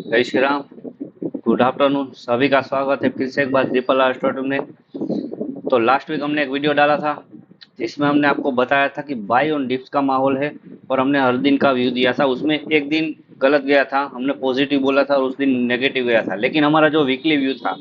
जय Shri Ram. Good afternoon, सभी का स्वागत है फिर से एक बार ट्रिपल आर स्टोर में। तो लास्ट वीक हमने एक वीडियो डाला था जिसमें हमने आपको बताया था कि बाई ऑन डिप्स का माहौल है और हमने हर दिन का व्यू दिया था। उसमें एक दिन गलत गया था, हमने पॉजिटिव बोला था और उस दिन नेगेटिव गया था। लेकिन हमारा जो वीकली व्यू था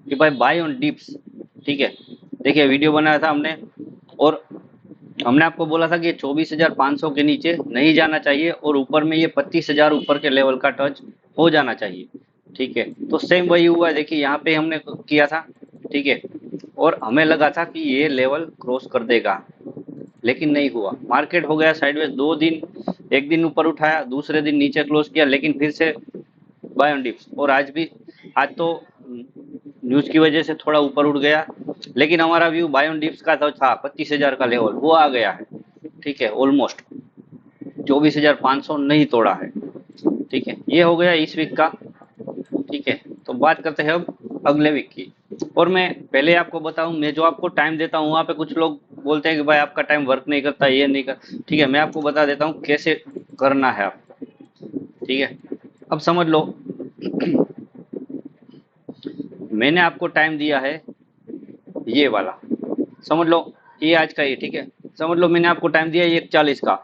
कि भाई बाई ऑन डिप्स, ठीक है, देखिए वीडियो बनाया था हमने और हमने आपको बोला था कि ये 24,500 के नीचे नहीं जाना चाहिए और ऊपर में ये 25,000 ऊपर के लेवल का टच हो जाना चाहिए। ठीक है, तो सेम वही हुआ है। देखिए यहाँ पे हमने किया था, ठीक है, और हमें लगा था कि ये लेवल क्रॉस कर देगा, लेकिन नहीं हुआ। मार्केट हो गया साइडवेज 2 दिन, एक दिन ऊपर उठाया, दूसरे दिन नीचे क्लोज किया, लेकिन फिर से बाय ऑन डिप्स। और आज भी, आज तो न्यूज की वजह से थोड़ा ऊपर उठ गया, लेकिन हमारा व्यू बाय ऑन डिप्स का तो था 25,000 का लेवल, वो आ गया है। ठीक है, ऑलमोस्ट 24,500 नहीं तोड़ा है। ठीक है, ये हो गया इस वीक का। ठीक है, तो बात करते हैं अब अगले वीक की। और मैं पहले आपको बताऊं, मैं जो आपको टाइम देता हूं वहां पे कुछ लोग बोलते हैं कि भाई आपका टाइम वर्क नहीं करता, ये नहीं कर। ठीक है, मैं आपको बता देता हूं कैसे करना है आपको। ठीक है, अब समझ लो मैंने आपको टाइम दिया है ये वाला, समझ लो ये आज का, ये ठीक है। समझ लो मैंने आपको टाइम दिया है 1:40 का।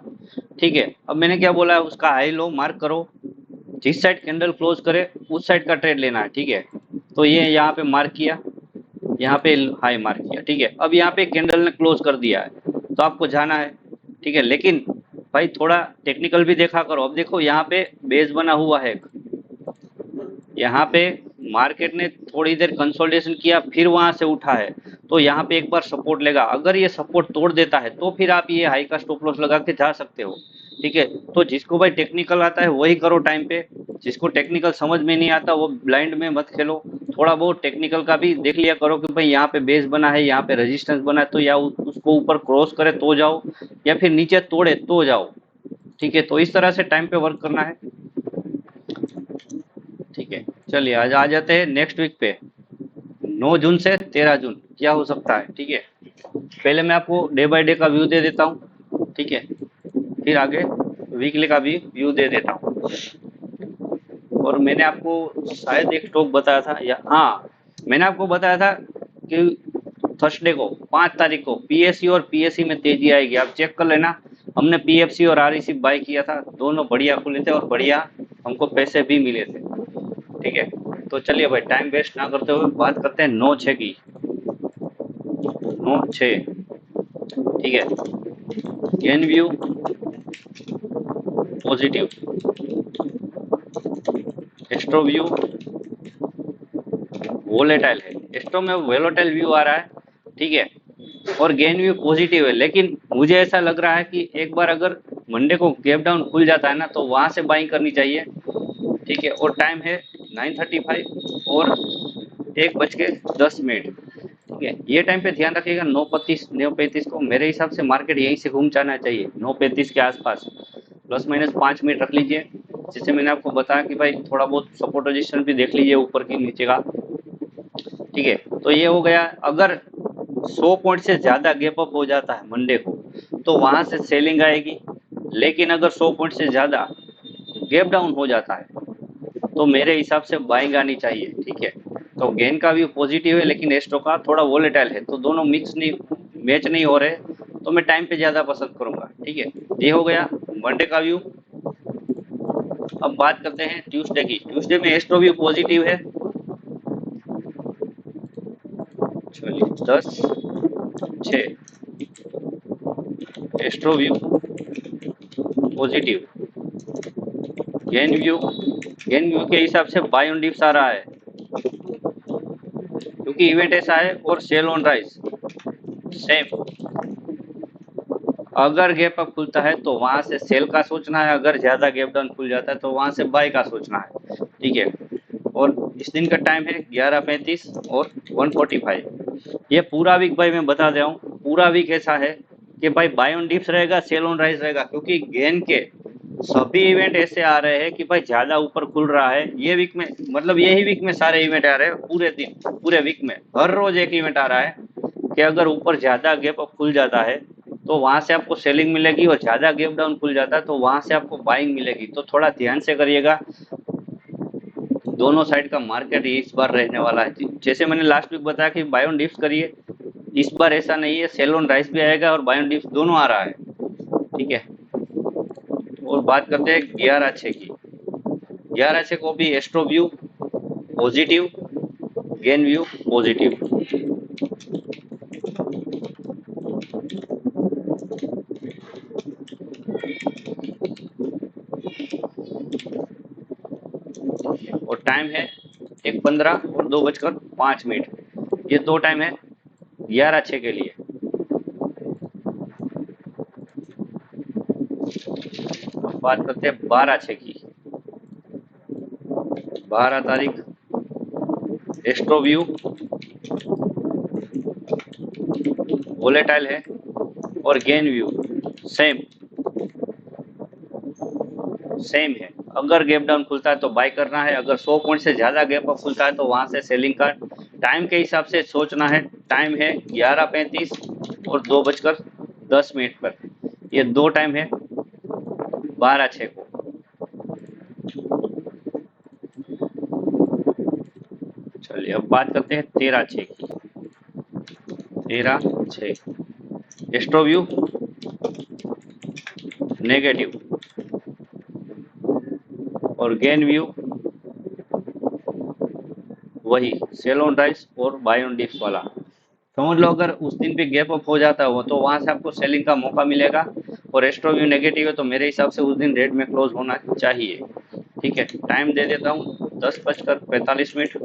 ठीक है, अब मैंने क्या बोला है, उसका हाई लो मार्क करो, जिस साइड कैंडल क्लोज करे उस साइड का ट्रेड लेना है। ठीक है, तो ये यहाँ पे मार्क किया, यहाँ पे हाई मार्क किया। ठीक है, अब यहाँ पे कैंडल ने क्लोज कर दिया है तो आपको जाना है। ठीक है, लेकिन भाई थोड़ा टेक्निकल भी देखा करो। अब देखो यहाँ पे बेस बना हुआ है, यहाँ पे मार्केट ने थोड़ी देर कंसोलिडेशन किया, फिर वहां से उठा है, तो यहाँ पे एक बार सपोर्ट लेगा। अगर ये सपोर्ट तोड़ देता है तो फिर आप ये हाई का स्टॉप लॉस लगा के जा सकते हो। ठीक है, तो जिसको भाई टेक्निकल आता है वही करो टाइम पे, जिसको टेक्निकल समझ में नहीं आता वो ब्लाइंड में मत खेलो। थोड़ा बहुत टेक्निकल का भी देख लिया करो कि भाई यहाँ पे बेस बना है, यहाँ पे रेजिस्टेंस बना है, तो या उसको ऊपर क्रॉस करे तो जाओ, या फिर नीचे तोड़े तो जाओ। ठीक है, तो इस तरह से टाइम पे वर्क करना है। ठीक है, चलिए आज आ जाते हैं नेक्स्ट वीक पे। 9 जून से 13 जून क्या हो सकता है। ठीक है, पहले मैं आपको डे बाय डे का व्यू दे देता हूँ। ठीक है, फिर आगे वीकली का भी व्यू दे देता हूँ। और मैंने आपको शायद एक स्टॉक बताया था, या हाँ, मैंने आपको बताया था कि थर्सडे को 5 तारीख को पीएससी और पीएससी में तेजी आएगी, आप चेक कर लेना। हमने पीएफसी और आरईसी बाय किया था, दोनों बढ़िया खुले थे और बढ़िया हमको पैसे भी मिले थे। ठीक है, तो चलिए भाई टाइम वेस्ट ना करते हुए बात करते हैं 9/6 की। 9/6, ठीक है। Gain view positive, astro view volatile है, एस्ट्रो में वोलेटाइल व्यू आ रहा है। ठीक है, और गेन व्यू पॉजिटिव है, लेकिन मुझे ऐसा लग रहा है कि एक बार अगर मंडे को गैप डाउन खुल जाता है ना तो वहां से बाइंग करनी चाहिए। ठीक है, और टाइम है 9:35 और 1:10। ठीक है, ये टाइम पे ध्यान रखिएगा। 9:35 को मेरे हिसाब से मार्केट यहीं से घूम जाना चाहिए, 9:35 के आसपास, प्लस माइनस 5 मिनट रख लीजिए। जिससे मैंने आपको बताया कि भाई थोड़ा बहुत सपोर्ट पोजीशन भी देख लीजिए ऊपर की नीचे का। ठीक है, तो ये हो गया। अगर 100 पॉइंट से ज्यादा गैप अप हो जाता है मंडे को तो वहां से सेलिंग आएगी, लेकिन अगर 100 पॉइंट से ज्यादा गैप डाउन हो जाता है तो मेरे हिसाब से बाइंग आनी चाहिए। ठीक है, तो गेन का व्यू पॉजिटिव है, लेकिन एस्ट्रो का थोड़ा वोलेटाइल है, तो दोनों मिक्स नहीं, मैच नहीं हो रहे, तो मैं टाइम पे ज्यादा पसंद करूंगा। ठीक है, ये हो गया मंडे का व्यू। अब बात करते हैं ट्यूसडे की। ट्यूसडे में एस्ट्रो व्यू पॉजिटिव है, चलिए 10/6 astro view positive. Gain view के हिसाब से बाय ऑन डिप्स आ रहा है, क्योंकि इवेंट ऐसा है, और सेल ऑन राइज सेम। अगर गैप अप खुलता है तो वहां से सेल का सोचना है, अगर ज्यादा गैप डाउन खुल जाता है तो वहां से बाय का सोचना है। ठीक है, और इस दिन का टाइम है 11:35 और 1:45। ये पूरा वीक भाई मैं बता दे रहा हूँ, पूरा वीक ऐसा है कि भाई बाय ऑन डिप्स रहेगा, सेल ऑन राइज रहेगा, क्योंकि गेन के सभी इवेंट ऐसे आ रहे हैं कि भाई ज्यादा ऊपर खुल रहा है ये वीक में। मतलब यही वीक में सारे इवेंट आ रहे हैं, पूरे दिन, पूरे वीक में हर रोज एक इवेंट आ रहा है कि अगर ऊपर ज्यादा गैप अप खुल जाता है तो वहां से आपको सेलिंग मिलेगी, और ज्यादा गैप डाउन खुल जाता है तो वहां से आपको बाइंग मिलेगी। तो थोड़ा ध्यान से करिएगा। दोनों साइड का मार्केट इस बार रहने वाला है। जैसे मैंने लास्ट वीक बताया कि बाय ऑन डिप्स करिए, इस बार ऐसा नहीं है, सेल ऑन राइस भी आएगा और बाय ऑन डिप्स दोनों आ रहा है। ठीक है, और बात करते हैं 11/6 की। 11/6 को भी astro view positive, gain view positive. और टाइम है 1:15 और 2:05। ये दो टाइम है 11/6 के लिए। अब बात करते हैं 12/6 की। 12 तारीख एस्ट्रो व्यू वोलेटाइल है और गेन व्यू सेम सेम है। अगर गैप डाउन खुलता है तो बाय करना है, अगर 100 पॉइंट से ज्यादा गैप अप खुलता है तो वहां से सेलिंग का टाइम के हिसाब से सोचना है। टाइम है 11:35 और 2:10 पर। ये दो टाइम है 12/6 को। चलिए अब बात करते हैं 13/6 की। 13/6 एस्ट्रो व्यू नेगेटिव और गेन व्यू वही सेल ऑन राइस और बाय ऑन डिप्स वाला। समझ लो अगर उस दिन भी गैप अप हो जाता हो तो वहां से आपको सेलिंग का मौका मिलेगा, और एस्ट्रो व्यू नेगेटिव है तो मेरे हिसाब से उस दिन रेड में क्लोज होना चाहिए। ठीक है, टाइम दे देता हूँ 10:45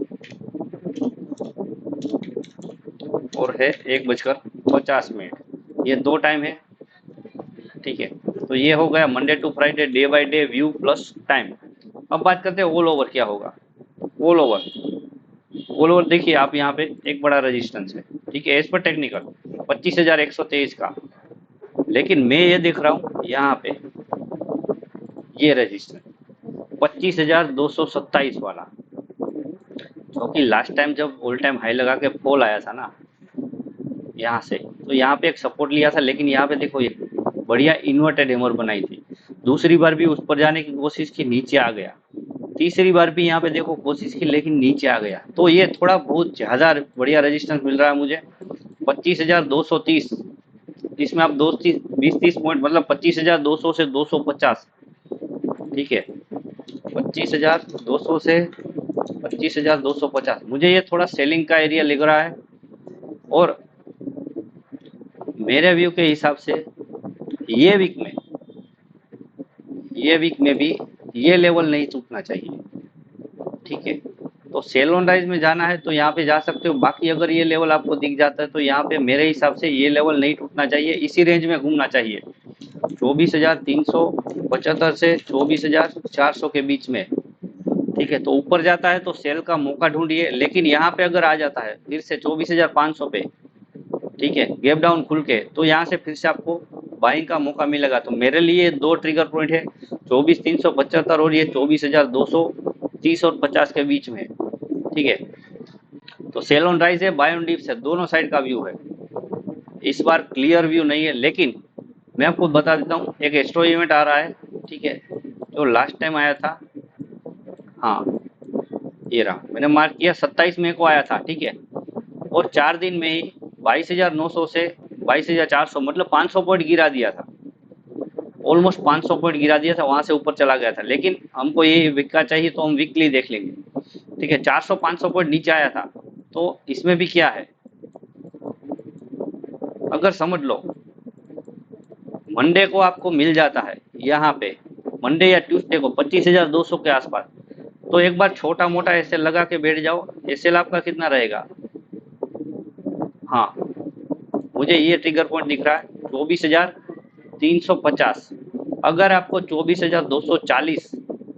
और है 1:50। ये दो टाइम है। ठीक है, तो ये हो गया Monday to Friday day by day view plus time. अब बात करते हैं ऑल ओवर क्या होगा। ऑल ओवर ऑल ओवर देखिए आप यहाँ पे एक बड़ा रेजिस्टेंस है। ठीक है, एज पर टेक्निकल 25,123 का, लेकिन मैं ये देख रहा हूँ यहाँ पे ये रेजिस्टेंस 25,227 वाला, क्योंकि लास्ट टाइम जब ऑल टाइम हाई लगा के फॉल आया था ना यहाँ से, तो यहाँ पे एक सपोर्ट लिया था, लेकिन यहाँ पे देखो ये बढ़िया इन्वर्टेड एमर बनाई थी। दूसरी बार भी उस पर जाने की कोशिश की, नीचे आ गया। तीसरी बार भी यहाँ पे देखो कोशिश की, लेकिन नीचे आ गया। तो ये थोड़ा बहुत ज्यादा बढ़िया रेजिस्टेंस मिल रहा है मुझे 25,230। इसमें आप 20-30 पॉइंट मतलब 25,200 से 250। ठीक है, 25,200 से 25,250 मुझे ये थोड़ा सेलिंग का एरिया लग रहा है। और मेरे व्यू के हिसाब से ये वीक में भी ये लेवल नहीं टूटना चाहिए। ठीक है, तो सेल ऑन राइज में जाना है तो यहाँ पे जा सकते हो। बाकी अगर ये लेवल आपको दिख जाता है तो यहाँ पे मेरे हिसाब से ये लेवल नहीं टूटना चाहिए, इसी रेंज में घूमना चाहिए 24,375 से 24,400 के बीच में। ठीक है, तो ऊपर जाता है तो सेल का मौका ढूंढिए, लेकिन यहाँ पे अगर आ जाता है फिर से 24,500 पे, ठीक है, गैप डाउन खुल के, तो यहाँ से फिर से आपको बाइंग का मौका मिलेगा। तो मेरे लिए दो ट्रिगर पॉइंट है 24,375 और ये 24,230 और 50 के बीच में। ठीक है, तो सेल ऑन राइज है, बाय ऑन डिप्स है, दोनों साइड का व्यू है। इस बार क्लियर व्यू नहीं है, लेकिन मैं आपको बता देता हूँ एक एस्ट्रो इवेंट आ रहा है। ठीक है, जो लास्ट टाइम आया था, हाँ ये रहा, मैंने मार्क किया 27 मई को आया था। ठीक है, और 4 दिन में ही 22,900 से 22,400 मतलब 500 पॉइंट गिरा दिया था। ऑलमोस्ट 500 पॉइंट गिरा दिया था, वहां से ऊपर चला गया था। लेकिन हमको ये वीक का चाहिए तो हम वीकली देख लेंगे। ठीक है, 400-500 पॉइंट नीचे आया था। तो इसमें भी क्या है, अगर समझ लो मंडे को आपको मिल जाता है यहाँ पे, मंडे या ट्यूसडे को 25,200 के आसपास, तो एक बार छोटा मोटा ऐसे लगा के बैठ जाओ। एसएल आपका कितना रहेगा, हाँ मुझे ये ट्रिगर पॉइंट दिख रहा है 24,350। अगर आपको 24,240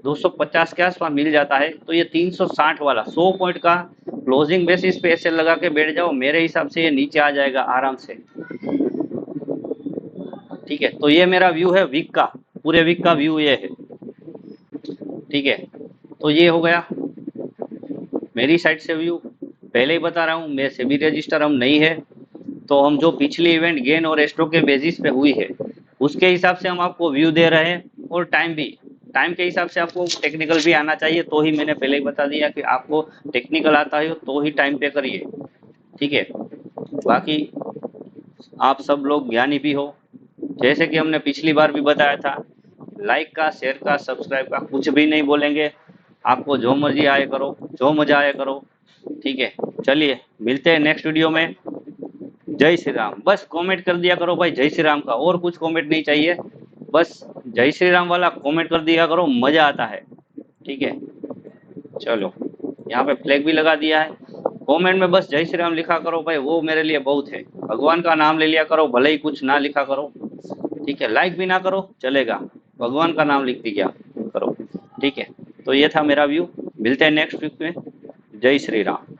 250 के आसपास मिल जाता है तो ये 360 वाला 100 पॉइंट का क्लोजिंग बेसिस पे ऐसे लगा के बैठ जाओ। मेरे हिसाब से ये नीचे आ जाएगा आराम से। ठीक है, तो ये मेरा व्यू है वीक का, पूरे वीक का व्यू ये है। ठीक है, तो ये हो गया मेरी साइड से व्यू। पहले ही बता रहा हूँ मैं सेबी रजिस्टर हम नहीं है, तो हम जो पिछली इवेंट गेन और एस्ट्रो के बेसिस पे हुई है उसके हिसाब से हम आपको व्यू दे रहे हैं, और टाइम भी टाइम के हिसाब से आपको टेक्निकल भी आना चाहिए, तो ही मैंने पहले ही बता दिया कि आपको टेक्निकल आता है तो ही टाइम पे करिए, ठीक है। बाकी आप सब लोग ज्ञानी भी हो, जैसे कि हमने पिछली बार भी बताया था, लाइक का, शेयर का, सब्सक्राइब का कुछ भी नहीं बोलेंगे, आपको जो मर्जी आए करो, जो मजा आए करो, ठीक है। चलिए मिलते हैं नेक्स्ट वीडियो में। जय श्री राम, बस कमेंट कर दिया करो भाई जय श्री राम का, और कुछ कमेंट नहीं चाहिए, बस जय श्री राम वाला कमेंट कर दिया करो, मजा आता है, ठीक है। चलो यहाँ पे फ्लैग भी लगा दिया है, कमेंट में बस जय श्री राम लिखा करो भाई, वो मेरे लिए बहुत है। भगवान का नाम ले लिया करो, भले ही कुछ ना लिखा करो, ठीक है। लाइक भी ना करो चलेगा, भगवान का नाम लिख दिया करो, ठीक है। तो ये था मेरा व्यू, मिलते हैं नेक्स्ट वीक में। जय श्री राम।